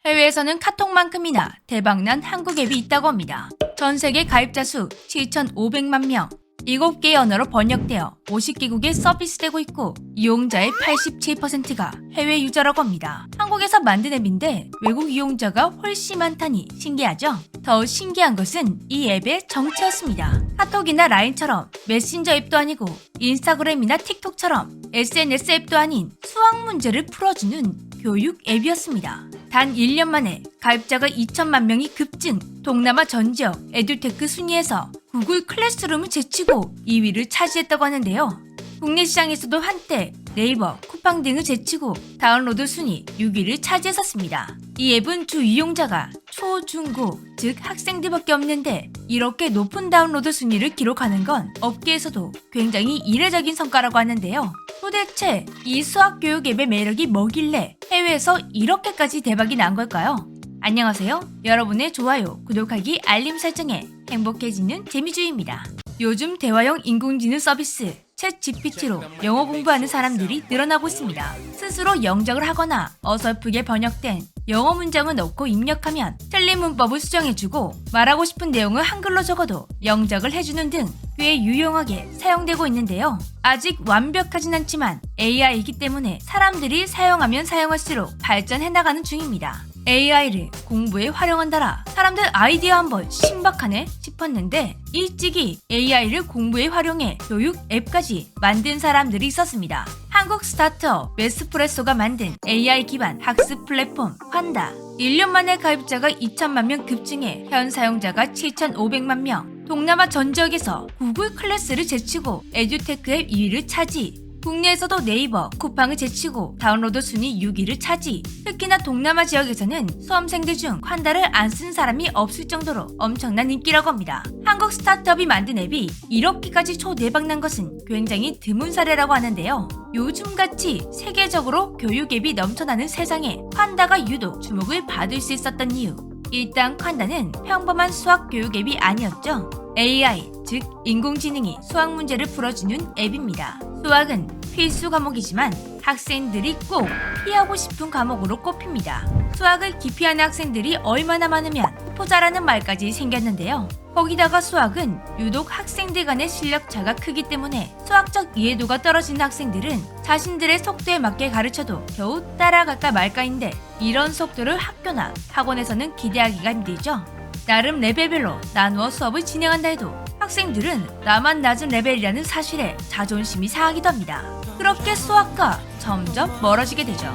해외에서는 카톡만큼이나 대박난 한국 앱이 있다고 합니다. 전 세계 가입자 수 7,500만 명, 7개의 언어로 번역되어 50개국에 서비스되고 있고 이용자의 87%가 해외 유저라고 합니다. 한국에서 만든 앱인데 외국 이용자가 훨씬 많다니 신기하죠? 더 신기한 것은 이 앱의 정체였습니다. 카톡이나 라인처럼 메신저 앱도 아니고 인스타그램이나 틱톡처럼 SNS 앱도 아닌 수학 문제를 풀어주는 교육 앱이었습니다. 단 1년 만에 가입자가 2천만 명이 급증, 동남아 전 지역 에듀테크 순위에서 구글 클래스룸을 제치고 2위를 차지했다고 하는데요. 국내 시장에서도 한때 네이버, 쿠팡 등을 제치고 다운로드 순위 6위를 차지했었습니다. 이 앱은 주 이용자가 초, 중, 고, 즉 학생들밖에 없는데 이렇게 높은 다운로드 순위를 기록하는 건 업계에서도 굉장히 이례적인 성과라고 하는데요. 도대체 이 수학교육 앱의 매력이 뭐길래 해외에서 이렇게까지 대박이 난 걸까요? 안녕하세요. 여러분의 좋아요, 구독하기, 알림 설정에 행복해지는 재미주의입니다. 요즘 대화형 인공지능 서비스 챗 GPT로 영어 공부하는 사람들이 늘어나고 있습니다. 스스로 영작을 하거나 어설프게 번역된 영어 문장을 넣고 입력하면 틀린 문법을 수정해주고 말하고 싶은 내용을 한글로 적어도 영작을 해주는 등 꽤 유용하게 사용되고 있는데요. 아직 완벽하진 않지만 AI이기 때문에 사람들이 사용하면 사용할수록 발전해 나가는 중입니다. AI를 공부에 활용한다라 사람들 아이디어 한번 신박하네 싶었는데 일찍이 AI를 공부에 활용해 교육 앱까지 만든 사람들이 있었습니다. 한국 스타트업 메스프레소가 만든 AI 기반 학습 플랫폼 환다. 1년 만에 가입자가 2천만 명 급증해 현 사용자가 7,500만 명. 동남아 전 지역에서 구글 클래스를 제치고 에듀테크 앱 2위를 차지. 국내에서도 네이버, 쿠팡을 제치고 다운로드 순위 6위를 차지. 특히나 동남아 지역에서는 수험생들 중 환다를 안 쓴 사람이 없을 정도로 엄청난 인기라고 합니다. 한국 스타트업이 만든 앱이 이렇게까지 초대박난 것은 굉장히 드문 사례라고 하는데요. 요즘같이 세계적으로 교육 앱이 넘쳐나는 세상에 환다가 유독 주목을 받을 수 있었던 이유. 일단 환다는 평범한 수학 교육 앱이 아니었죠. AI, 즉 인공지능이 수학 문제를 풀어주는 앱입니다. 수학은 필수 과목이지만 학생들이 꼭 피하고 싶은 과목으로 꼽힙니다. 수학을 기피하는 학생들이 얼마나 많으면 포자라는 말까지 생겼는데요. 거기다가 수학은 유독 학생들 간의 실력 차가 크기 때문에 수학적 이해도가 떨어지는 학생들은 자신들의 속도에 맞게 가르쳐도 겨우 따라갈까 말까인데 이런 속도를 학교나 학원에서는 기대하기가 힘들죠. 나름 레벨별로 나누어 수업을 진행한다 해도 학생들은 나만 낮은 레벨이라는 사실에 자존심이 상하기도 합니다. 그렇게 수학과 점점 멀어지게 되죠.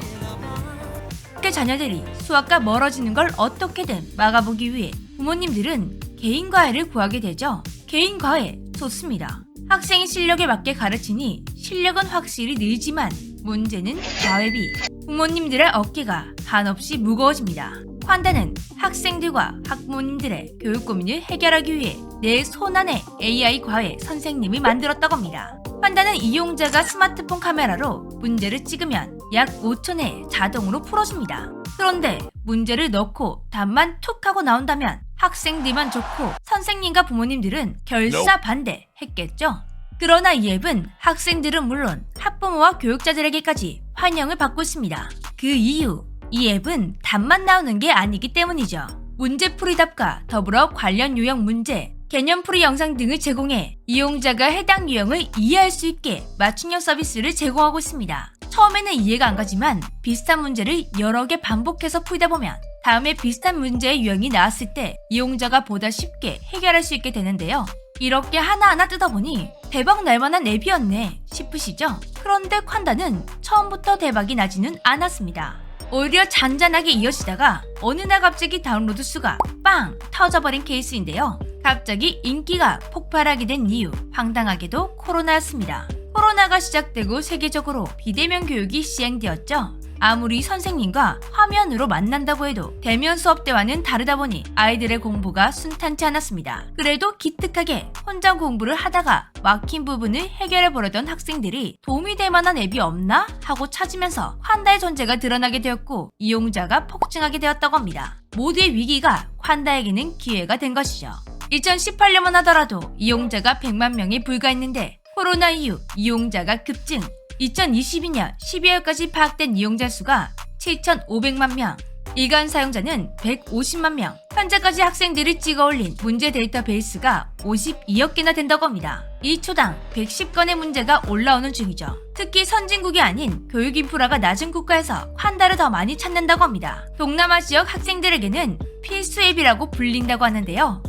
학교 자녀들이 수학과 멀어지는 걸 어떻게든 막아보기 위해 부모님들은 개인 과외를 구하게 되죠. 개인 과외 좋습니다. 학생의 실력에 맞게 가르치니 실력은 확실히 늘지만 문제는 과외비. 부모님들의 어깨가 한없이 무거워집니다. 환다는 학생들과 학부모님들의 교육 고민을 해결하기 위해 내 손안에 AI 과외 선생님을 만들었다고 합니다. 환다는 이용자가 스마트폰 카메라로 문제를 찍으면 약 5초 내에 자동으로 풀어줍니다. 그런데 문제를 넣고 답만 툭 하고 나온다면 학생들만 좋고 선생님과 부모님들은 결사 반대했겠죠. 그러나 이 앱은 학생들은 물론 학부모와 교육자들에게까지 환영을 받고 있습니다. 그 이유, 이 앱은 답만 나오는 게 아니기 때문이죠. 문제풀이 답과 더불어 관련 유형 문제, 개념풀이 영상 등을 제공해 이용자가 해당 유형을 이해할 수 있게 맞춤형 서비스를 제공하고 있습니다. 처음에는 이해가 안 가지만 비슷한 문제를 여러 개 반복해서 풀다 보면 다음에 비슷한 문제의 유형이 나왔을 때 이용자가 보다 쉽게 해결할 수 있게 되는데요. 이렇게 하나하나 뜯어보니 대박 날만한 앱이었네 싶으시죠? 그런데 환다는 처음부터 대박이 나지는 않았습니다. 오히려 잔잔하게 이어지다가 어느 날 갑자기 다운로드 수가 빵 터져버린 케이스인데요. 갑자기 인기가 폭발하게 된 이유, 황당하게도 코로나였습니다. 코로나가 시작되고 세계적으로 비대면 교육이 시행되었죠. 아무리 선생님과 화면으로 만난다고 해도 대면 수업 때와는 다르다 보니 아이들의 공부가 순탄치 않았습니다. 그래도 기특하게 혼자 공부를 하다가 막힌 부분을 해결해 보려던 학생들이 도움이 될 만한 앱이 없나 하고 찾으면서 환다의 존재가 드러나게 되었고 이용자가 폭증하게 되었다고 합니다. 모두의 위기가 환다에게는 기회가 된 것이죠. 2018년만 하더라도 이용자가 100만 명에 불과했는데 코로나 이후 이용자가 급증. 2022년 12월까지 파악된 이용자 수가 7,500만 명, 이간 사용자는 150만 명. 현재까지 학생들이 찍어 올린 문제 데이터베이스가 52억 개나 된다고 합니다. 2초당 110건의 문제가 올라오는 중이죠. 특히 선진국이 아닌 교육 인프라가 낮은 국가에서 콴다를 더 많이 찾는다고 합니다. 동남아 지역 학생들에게는 필수 앱이라고 불린다고 하는데요.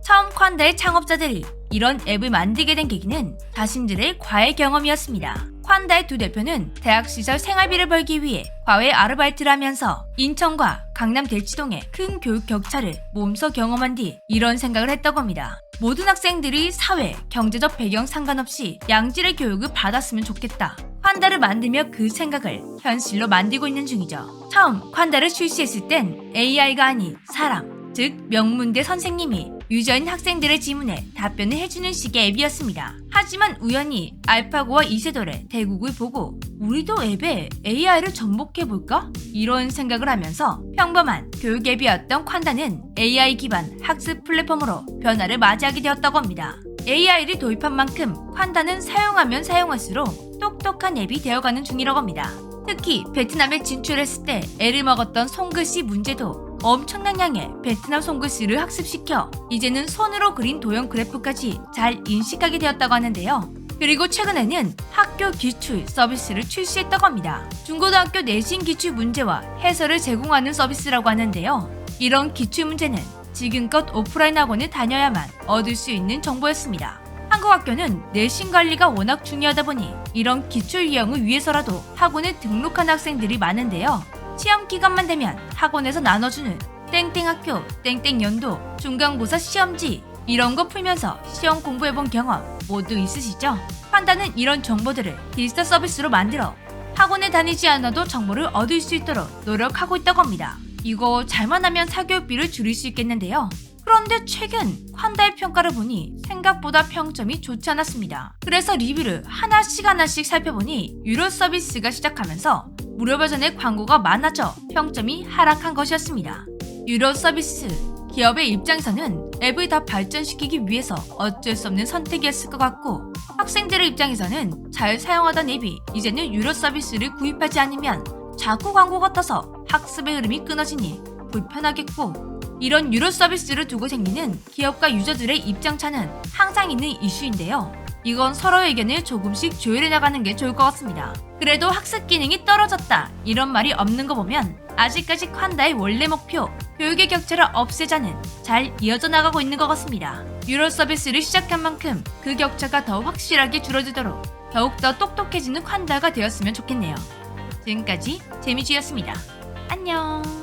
처음 콴다의 창업자들이 이런 앱을 만들게 된 계기는 자신들의 과외 경험이었습니다. 콴다의 두 대표는 대학 시절 생활비를 벌기 위해 과외 아르바이트를 하면서 인천과 강남 대치동의 큰 교육 격차를 몸소 경험한 뒤 이런 생각을 했다고 합니다. 모든 학생들이 사회, 경제적 배경 상관없이 양질의 교육을 받았으면 좋겠다. 콴다를 만들며 그 생각을 현실로 만들고 있는 중이죠. 처음 콴다를 출시했을 땐 AI가 아닌 사람, 즉 명문대 선생님이 유저인 학생들의 질문에 답변을 해주는 식의 앱이었습니다. 하지만 우연히 알파고와 이세돌의 대국을 보고 우리도 앱에 AI를 접목해볼까? 이런 생각을 하면서 평범한 교육 앱이었던 콴다는 AI 기반 학습 플랫폼으로 변화를 맞이하게 되었다고 합니다. AI를 도입한 만큼 콴다는 사용하면 사용할수록 똑똑한 앱이 되어가는 중이라고 합니다. 특히 베트남에 진출했을 때 애를 먹었던 손글씨 문제도 엄청난 양의 베트남 손글씨를 학습시켜 이제는 손으로 그린 도형 그래프까지 잘 인식하게 되었다고 하는데요. 그리고 최근에는 학교 기출 서비스를 출시했다고 합니다. 중고등학교 내신 기출 문제와 해설을 제공하는 서비스라고 하는데요. 이런 기출 문제는 지금껏 오프라인 학원을 다녀야만 얻을 수 있는 정보였습니다. 한국 학교는 내신 관리가 워낙 중요하다 보니 이런 기출 유형을 위해서라도 학원에 등록한 학생들이 많은데요. 시험 기간만 되면 학원에서 나눠주는 땡땡학교, 땡땡연도, 중간고사 시험지 이런 거 풀면서 시험 공부해본 경험 모두 있으시죠? 콴다는 이런 정보들을 디지털 서비스로 만들어 학원에 다니지 않아도 정보를 얻을 수 있도록 노력하고 있다고 합니다. 이거 잘만 하면 사교육비를 줄일 수 있겠는데요. 그런데 최근 콴다의 평가를 보니 생각보다 평점이 좋지 않았습니다. 그래서 리뷰를 하나씩 살펴보니 유료 서비스가 시작하면서 무료 버전의 광고가 많아져 평점이 하락한 것이었습니다. 유료 서비스, 기업의 입장에서는 앱을 더 발전시키기 위해서 어쩔 수 없는 선택이었을 것 같고 학생들의 입장에서는 잘 사용하던 앱이 이제는 유료 서비스를 구입하지 않으면 자꾸 광고가 떠서 학습의 흐름이 끊어지니 불편하겠고 이런 유료 서비스를 두고 생기는 기업과 유저들의 입장차는 항상 있는 이슈인데요. 이건 서로의 의견을 조금씩 조율해 나가는 게 좋을 것 같습니다. 그래도 학습 기능이 떨어졌다 이런 말이 없는 거 보면 아직까지 콴다의 원래 목표 교육의 격차를 없애자는 잘 이어져 나가고 있는 것 같습니다. 유료 서비스를 시작한 만큼 그 격차가 더 확실하게 줄어들도록 더욱더 똑똑해지는 콴다가 되었으면 좋겠네요. 지금까지 재미쥐였습니다. 안녕.